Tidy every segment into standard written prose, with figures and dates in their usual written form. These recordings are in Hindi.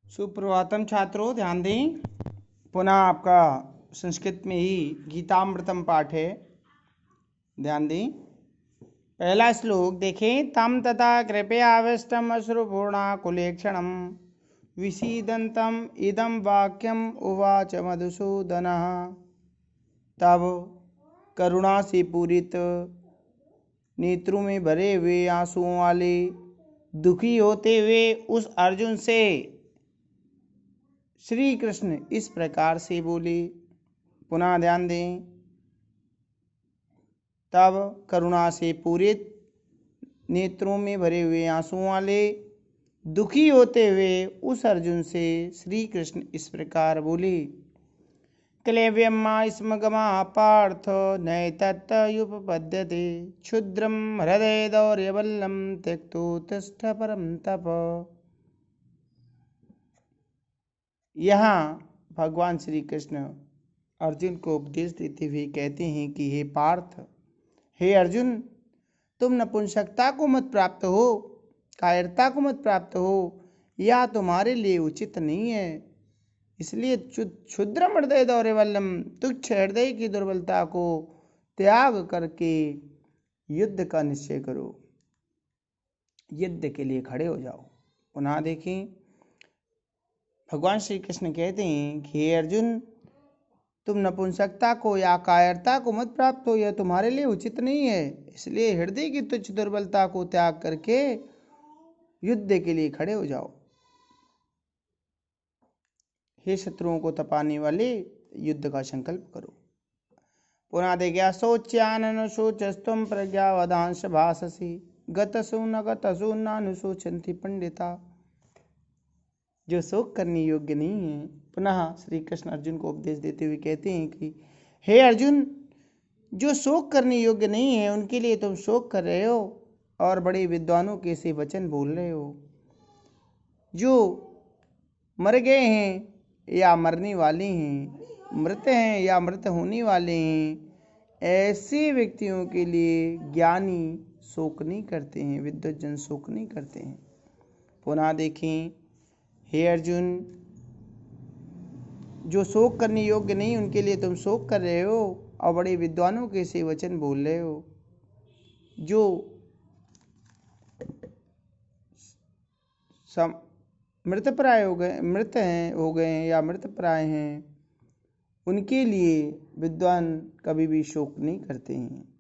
सुप्रभातम छात्रों, ध्यान दें। पुनः आपका संस्कृत में ही गीतामृतम पाठ है। ध्यान दें। पहला श्लोक देखें। तम तथा कृपयाविष्टम अश्रुपूर्णा कुलेक्षणम विषीदन्तम इदम वाक्यम उवाच मधुसूदनः। तब करुणा से पूरित नेत्रों में भरे हुए आंसुओं वाले दुखी होते हुए उस अर्जुन से श्री कृष्ण इस प्रकार से बोले। पुनः ध्यान दें। तब करुणा से पूरित नेत्रों में भरे हुए आंसुओं वाले दुखी होते हुए उस अर्जुन से श्री कृष्ण इस प्रकार बोले। क्लेव्यम स्मगमा पार्थ नैतत्तयुपपद्यते क्षुद्रम हृदय दौर्यबल्लम त्यक्तोत्तिष्ठ परम तप। यहाँ भगवान श्री कृष्ण अर्जुन को उपदेश देते हुए कहते हैं कि हे पार्थ, हे अर्जुन, तुम नपुंसकता को मत प्राप्त हो, कायरता को मत प्राप्त हो, यह तुम्हारे लिए उचित नहीं है। इसलिए क्षुद्रम हृदय दौर्यबल्लम, तुच्छ हृदय की दुर्बलता को त्याग करके युद्ध का निश्चय करो, युद्ध के लिए खड़े हो जाओ। पुनः देखें। भगवान श्री कृष्ण कहते हैं कि हे अर्जुन, तुम नपुंसकता को या कायरता को मत प्राप्त हो, यह तुम्हारे लिए उचित नहीं है। इसलिए हृदय की तुच्छ दुर्बलता को त्याग करके युद्ध के लिए खड़े हो जाओ। हे शत्रुओं को तपाने वाले, युद्ध का संकल्प करो। पुनः देखिए। शोच्यानन शोचस्तुम प्रज्ञावदांश भाषसी गतसु न गतसु नानुशोचन्ति पंडिता। जो शोक करने योग्य नहीं है। पुनः श्री कृष्ण अर्जुन को उपदेश देते हुए कहते हैं कि हे अर्जुन, जो शोक करने योग्य नहीं है उनके लिए तुम शोक कर रहे हो और बड़े विद्वानों के से वचन बोल रहे हो। जो मर गए हैं या मरने वाले हैं, मृत हैं या मृत होने वाले हैं, ऐसे व्यक्तियों के लिए ज्ञानी शोक नहीं करते हैं, विद्वज्जन शोक नहीं करते हैं। पुनः देखें। हे अर्जुन, जो शोक करने योग्य नहीं उनके लिए तुम शोक कर रहे हो और बड़े विद्वानों के से वचन बोल रहे हो। जो मृतप्राय हो गए, मृत हो गए हैं या मृतप्राय हैं, उनके लिए विद्वान कभी भी शोक नहीं करते हैं।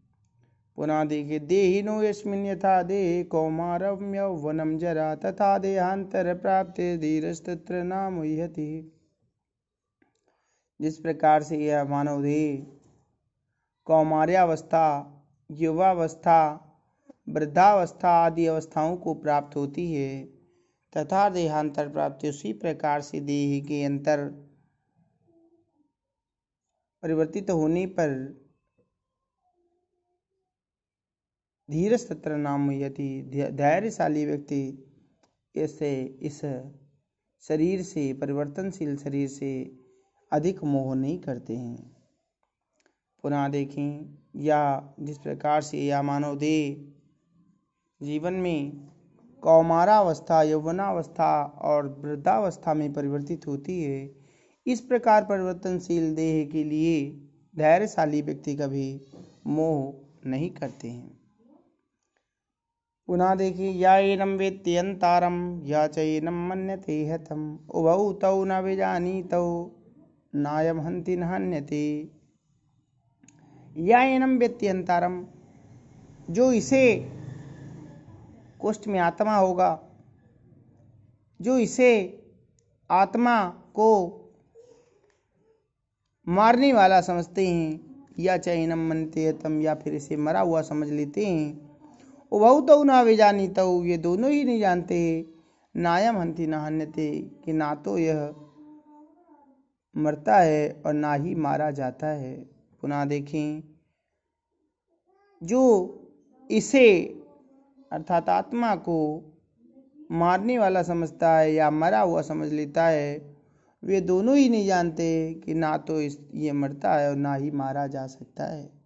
पुनः देखिए। देहिनो यस्मिन् यथा देहे कौमारम यौवनम जरा तथा देहांतर प्राप्ते धीरस्तत्र न मुह्यति। जिस प्रकार से यह मानव देह कौमार्यावस्था, युवावस्था, वृद्धावस्था आदि अवस्थाओं को प्राप्त होती है तथा देहांतर प्राप्ति, उसी प्रकार से देह के अंतर परिवर्तित होने पर धीरस्तत्र नाम यति, धैर्यशाली व्यक्ति इस शरीर से, परिवर्तनशील शरीर से अधिक मोह नहीं करते हैं। पुनः देखें। या जिस प्रकार से यह मानव देह जीवन में कौमारावस्था, यौवनावस्था और वृद्धावस्था में परिवर्तित होती है, इस प्रकार परिवर्तनशील देह के लिए धैर्यशाली व्यक्ति कभी मोह नहीं करते हैं। पुनः देखिए। या एनम वेत्ति अंतारम या चैनम मन्यते हतम उभौ तौ न विजानीतौ नायम हन्ति न हन्यते। या एनम वेत्ति अंतारम, जो इसे कोष्ठ में आत्मा होगा, जो इसे आत्मा को मारने वाला समझते हैं, या चैनम मन्यते हतम, या फिर इसे मरा हुआ समझ लेते हैं। उभौ तौ न विजानीतौ, ये दोनों ही नहीं जानते। नायम हन्ति न हन्यते, कि ना तो यह मरता है और ना ही मारा जाता है। पुनः देखें। जो इसे अर्थात आत्मा को मारने वाला समझता है या मरा हुआ समझ लेता है, वे दोनों ही नहीं जानते कि ना तो ये मरता है और ना ही मारा जा सकता है।